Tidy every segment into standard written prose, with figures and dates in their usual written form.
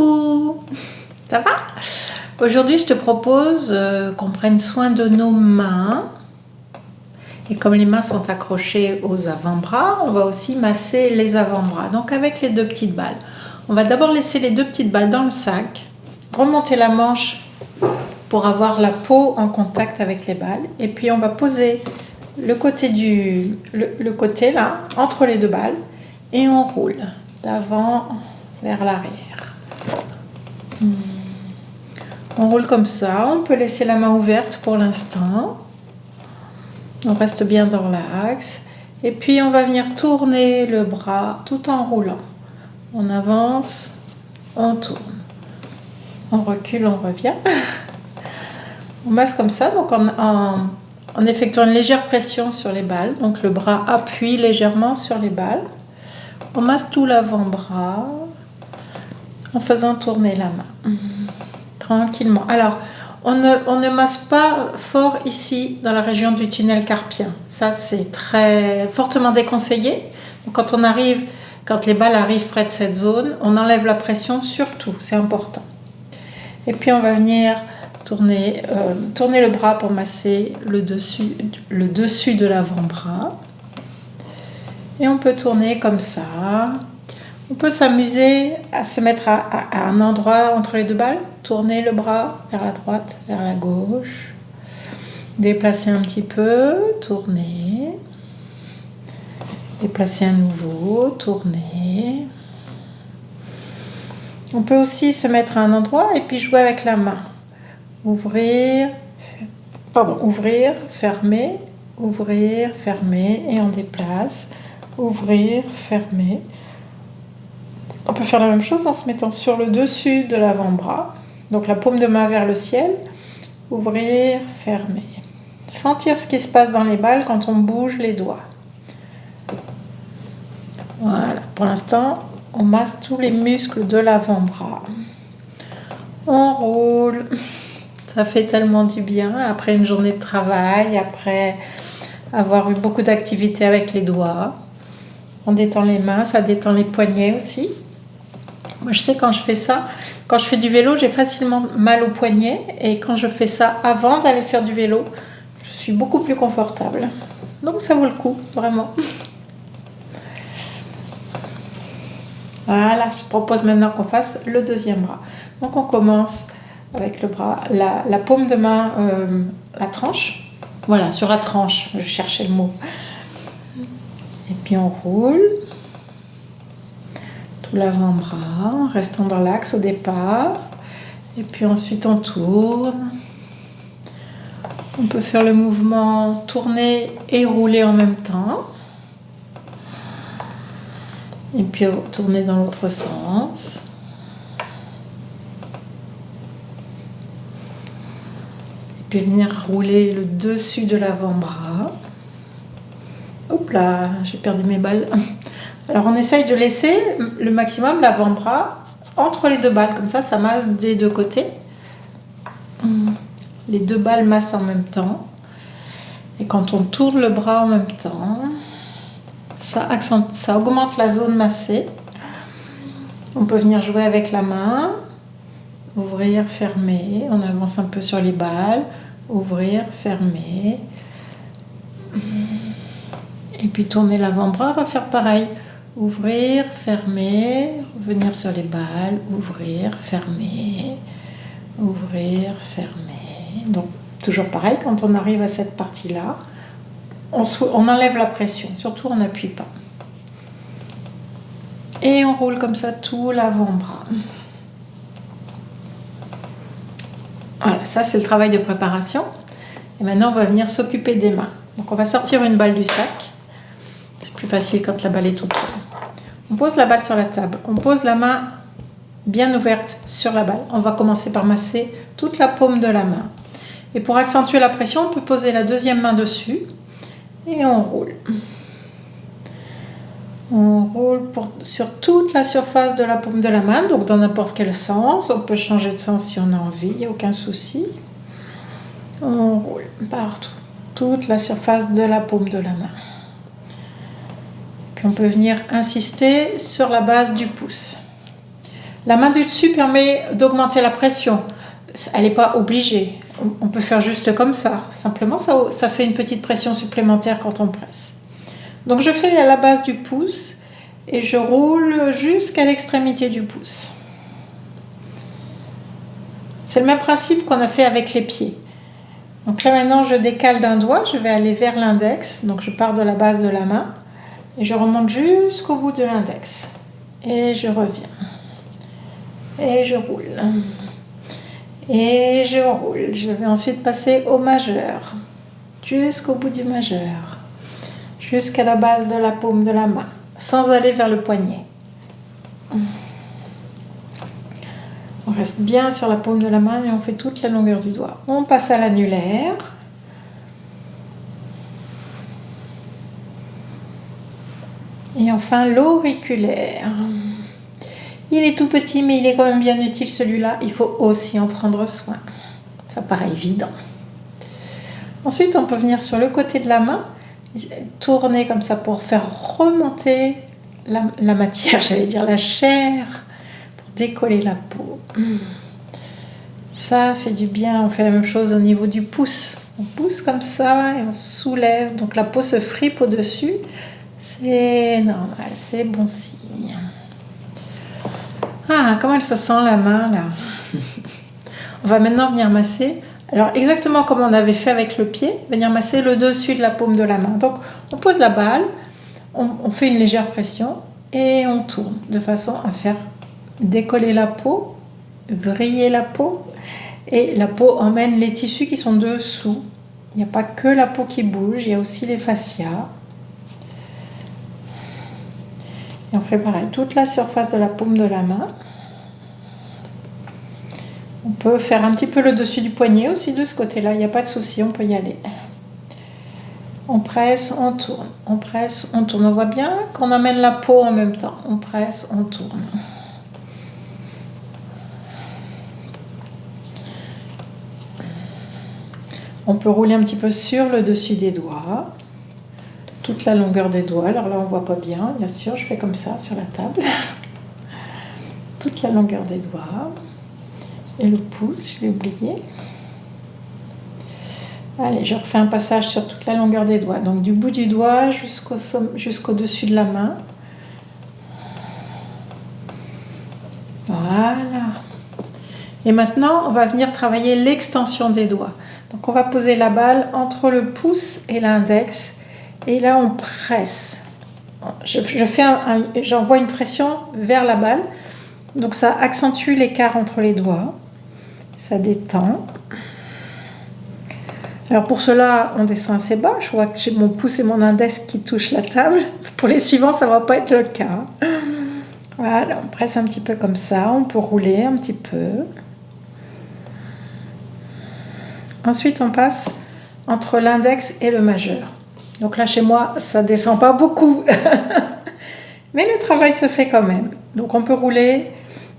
Coucou, ça va? Aujourd'hui, je te propose qu'on prenne soin de nos mains. Et comme les mains sont accrochées aux avant-bras, on va aussi masser les avant-bras. Donc avec les deux petites balles. On va d'abord laisser les deux petites balles dans le sac, remonter la manche pour avoir la peau en contact avec les balles. Et puis on va poser le côté là, entre les deux balles, et on roule d'avant vers l'arrière. On roule comme ça, on peut laisser la main ouverte pour l'instant. On reste bien dans l'axe. Et puis on va venir tourner le bras tout en roulant. On avance, on tourne. On recule, on revient. On masse comme ça, donc en effectuant une légère pression sur les balles. Donc le bras appuie légèrement sur les balles. On masse tout l'avant-bras en faisant tourner la main. Tranquillement. Alors, on ne masse pas fort ici dans la région du tunnel carpien. Ça, c'est très fortement déconseillé. Donc, quand les balles arrivent près de cette zone, on enlève la pression surtout. C'est important. Et puis, on va venir tourner le bras pour masser le dessus de l'avant-bras. Et on peut tourner comme ça. On peut s'amuser à se mettre à un endroit entre les deux balles, tourner le bras vers la droite, vers la gauche, déplacer un petit peu, tourner, déplacer à nouveau, tourner. On peut aussi se mettre à un endroit et puis jouer avec la main. Ouvrir, fermer, ouvrir, fermer et on déplace. Ouvrir, fermer. On peut faire la même chose en se mettant sur le dessus de l'avant-bras. Donc la paume de main vers le ciel. Ouvrir, fermer. Sentir ce qui se passe dans les balles quand on bouge les doigts. Voilà. Pour l'instant, on masse tous les muscles de l'avant-bras. On roule. Ça fait tellement du bien après une journée de travail, après avoir eu beaucoup d'activités avec les doigts. On détend les mains, ça détend les poignets aussi. Moi, je sais quand je fais ça, quand je fais du vélo, j'ai facilement mal aux poignets. Et quand je fais ça avant d'aller faire du vélo, je suis beaucoup plus confortable. Donc, ça vaut le coup, vraiment. Voilà, je propose maintenant qu'on fasse le deuxième bras. Donc, on commence avec le bras, la paume de main, la tranche. Voilà, sur la tranche, je cherchais le mot. Et puis, on roule. L'avant-bras, en restant dans l'axe au départ. Et puis ensuite, on tourne. On peut faire le mouvement tourner et rouler en même temps. Et puis tourner dans l'autre sens. Et puis venir rouler le dessus de l'avant-bras. Hop là, j'ai perdu mes balles. Alors on essaye de laisser le maximum l'avant-bras entre les deux balles, comme ça masse des deux côtés. Les deux balles massent en même temps. Et quand on tourne le bras en même temps, ça augmente la zone massée. On peut venir jouer avec la main, ouvrir, fermer, on avance un peu sur les balles, ouvrir, fermer. Et puis tourner l'avant-bras, refaire pareil. Ouvrir, fermer, revenir sur les balles, ouvrir, fermer, ouvrir, fermer. Donc, toujours pareil, quand on arrive à cette partie-là, on enlève la pression, surtout on n'appuie pas. Et on roule comme ça tout l'avant-bras. Voilà, ça c'est le travail de préparation. Et maintenant, on va venir s'occuper des mains. Donc, on va sortir une balle du sac. C'est plus facile quand la balle est toute seule. On pose la balle sur la table. On pose la main bien ouverte sur la balle. On va commencer par masser toute la paume de la main. Et pour accentuer la pression, on peut poser la deuxième main dessus. Et on roule. On roule sur toute la surface de la paume de la main. Donc dans n'importe quel sens. On peut changer de sens si on a envie. Il n'y a aucun souci. On roule partout. Toute la surface de la paume de la main. On peut venir insister sur la base du pouce. La main du dessus permet d'augmenter la pression. Elle n'est pas obligée. On peut faire juste comme ça. Simplement, ça fait une petite pression supplémentaire quand on presse. Donc je fais à la base du pouce et je roule jusqu'à l'extrémité du pouce. C'est le même principe qu'on a fait avec les pieds. Donc là maintenant je décale d'un doigt, je vais aller vers l'index. Donc je pars de la base de la main et je remonte jusqu'au bout de l'index. Et je reviens. Et je roule. Et je roule. Je vais ensuite passer au majeur. Jusqu'au bout du majeur. Jusqu'à la base de la paume de la main. Sans aller vers le poignet. On reste bien sur la paume de la main et on fait toute la longueur du doigt. On passe à l'annulaire. Et enfin l'auriculaire. Il est tout petit mais il est quand même bien utile celui-là. Il faut aussi en prendre soin. Ça paraît évident. Ensuite on peut venir sur le côté de la main, tourner comme ça pour faire remonter la matière, j'allais dire la chair, pour décoller la peau. Ça fait du bien. On fait la même chose au niveau du pouce. On pousse comme ça et on soulève. Donc la peau se fripe au-dessus. C'est normal, c'est bon signe. Ah, comment elle se sent la main là. On va maintenant venir masser. Alors exactement comme on avait fait avec le pied, venir masser le dessus de la paume de la main. Donc on pose la balle, on fait une légère pression et on tourne de façon à faire décoller la peau, vriller la peau. Et la peau emmène les tissus qui sont dessous. Il n'y a pas que la peau qui bouge, il y a aussi les fascias. Et on fait pareil, toute la surface de la paume de la main. On peut faire un petit peu le dessus du poignet aussi de ce côté-là, il n'y a pas de souci, on peut y aller. On presse, on tourne, on presse, on tourne. On voit bien qu'on emmène la peau en même temps. On presse, on tourne. On peut rouler un petit peu sur le dessus des doigts, toute la longueur des doigts. Alors là, on ne voit pas bien, bien sûr, je fais comme ça sur la table. Toute la longueur des doigts. Et le pouce, je l'ai oublié. Allez, je refais un passage sur toute la longueur des doigts. Donc du bout du doigt jusqu'au-dessus de la main. Voilà. Et maintenant, on va venir travailler l'extension des doigts. Donc on va poser la balle entre le pouce et l'index. Et là, on presse. J'envoie une pression vers la balle. Donc ça accentue l'écart entre les doigts. Ça détend. Alors pour cela, on descend assez bas. Je vois que j'ai mon pouce et mon index qui touchent la table. Pour les suivants, ça ne va pas être le cas. Voilà, on presse un petit peu comme ça. On peut rouler un petit peu. Ensuite, on passe entre l'index et le majeur. Donc là, chez moi, ça ne descend pas beaucoup. Mais le travail se fait quand même. Donc on peut rouler,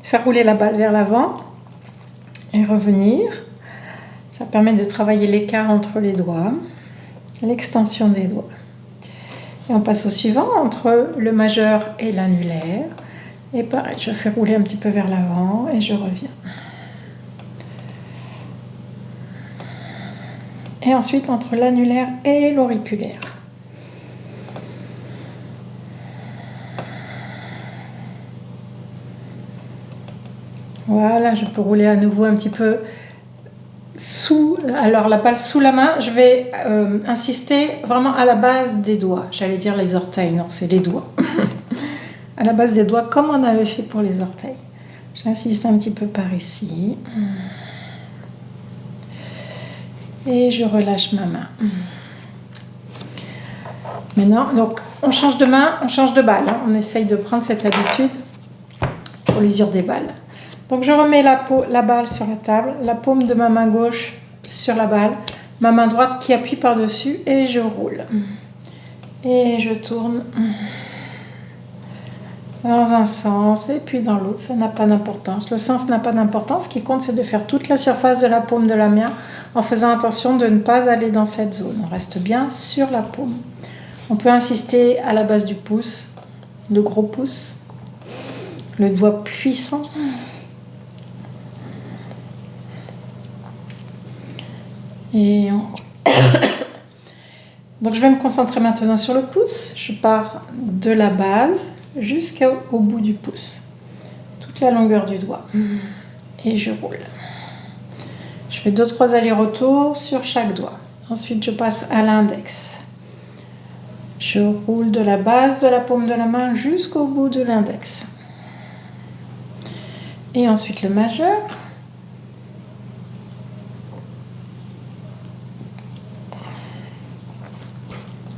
faire rouler la balle vers l'avant et revenir. Ça permet de travailler l'écart entre les doigts, l'extension des doigts. Et on passe au suivant, entre le majeur et l'annulaire. Et pareil, je fais rouler un petit peu vers l'avant et je reviens. Et ensuite, entre l'annulaire et l'auriculaire. Voilà, je peux rouler à nouveau un petit peu alors la balle sous la main. Je vais insister vraiment à la base des doigts. J'allais dire les orteils, non, c'est les doigts. À la base des doigts, comme on avait fait pour les orteils. J'insiste un petit peu par ici. Et je relâche ma main. Maintenant, donc, on change de main, on change de balle. On essaye de prendre cette habitude pour l'usure des balles. Donc je remets la balle sur la table, la paume de ma main gauche sur la balle, ma main droite qui appuie par-dessus et je roule. Et je tourne dans un sens et puis dans l'autre, ça n'a pas d'importance. Le sens n'a pas d'importance, ce qui compte c'est de faire toute la surface de la paume de la main en faisant attention de ne pas aller dans cette zone. On reste bien sur la paume. On peut insister à la base du pouce, le gros pouce. le doigt puissant. Et donc je vais me concentrer maintenant sur le pouce. Je pars de la base jusqu'au bout du pouce, toute la longueur du doigt, et je roule. Je fais 2-3 allers-retours sur chaque doigt. Ensuite je passe à l'index. Je roule de la base de la paume de la main jusqu'au bout de l'index. Et ensuite le majeur.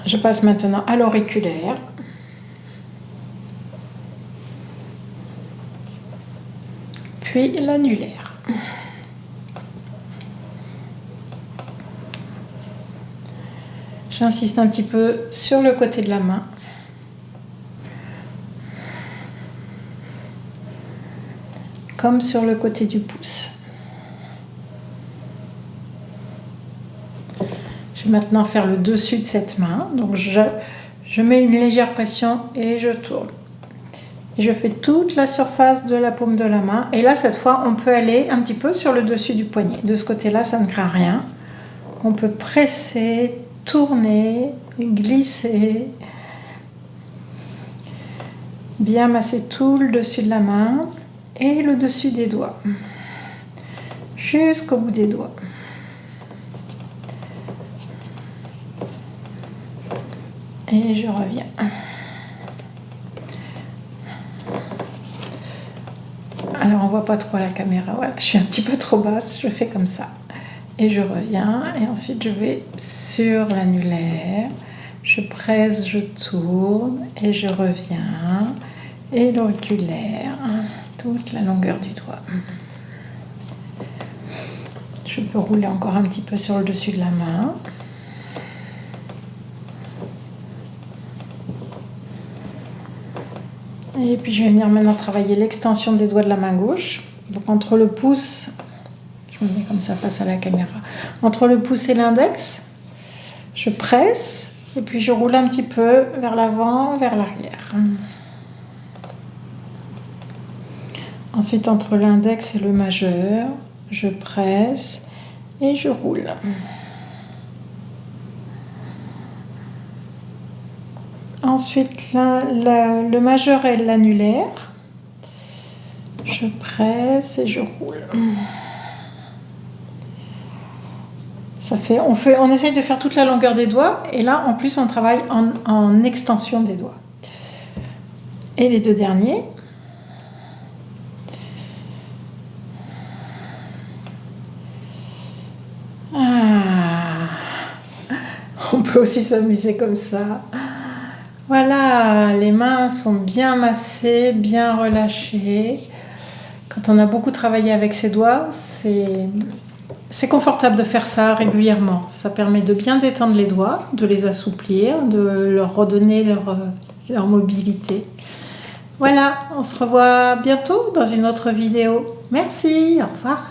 Je passe maintenant à l'auriculaire. Puis l'annulaire. J'insiste un petit peu sur le côté de la main. Comme sur le côté du pouce. Je vais maintenant faire le dessus de cette main. Donc je mets une légère pression et je tourne. Et je fais toute la surface de la paume de la main. Et là, cette fois, on peut aller un petit peu sur le dessus du poignet. De ce côté-là, ça ne craint rien. On peut presser, tourner, glisser. Bien masser tout le dessus de la main et le dessus des doigts. Jusqu'au bout des doigts. Et je reviens. Alors on voit pas trop à la caméra, voilà, je suis un petit peu trop basse, je fais comme ça. Et je reviens, et ensuite je vais sur l'annulaire, je presse, je tourne, et je reviens, et l'auriculaire, toute la longueur du doigt. Je peux rouler encore un petit peu sur le dessus de la main. Et puis je vais venir maintenant travailler l'extension des doigts de la main gauche. Donc entre le pouce, je me mets comme ça face à la caméra, entre le pouce et l'index, je presse et puis je roule un petit peu vers l'avant, vers l'arrière. Ensuite entre l'index et le majeur, je presse et je roule. Ensuite, le majeur et l'annulaire. Je presse et je roule. On essaye de faire toute la longueur des doigts. Et là, en plus, on travaille en extension des doigts. Et les deux derniers. On peut aussi s'amuser comme ça. Voilà, les mains sont bien massées, bien relâchées. Quand on a beaucoup travaillé avec ses doigts, c'est confortable de faire ça régulièrement. Ça permet de bien détendre les doigts, de les assouplir, de leur redonner leur mobilité. Voilà, on se revoit bientôt dans une autre vidéo. Merci, au revoir.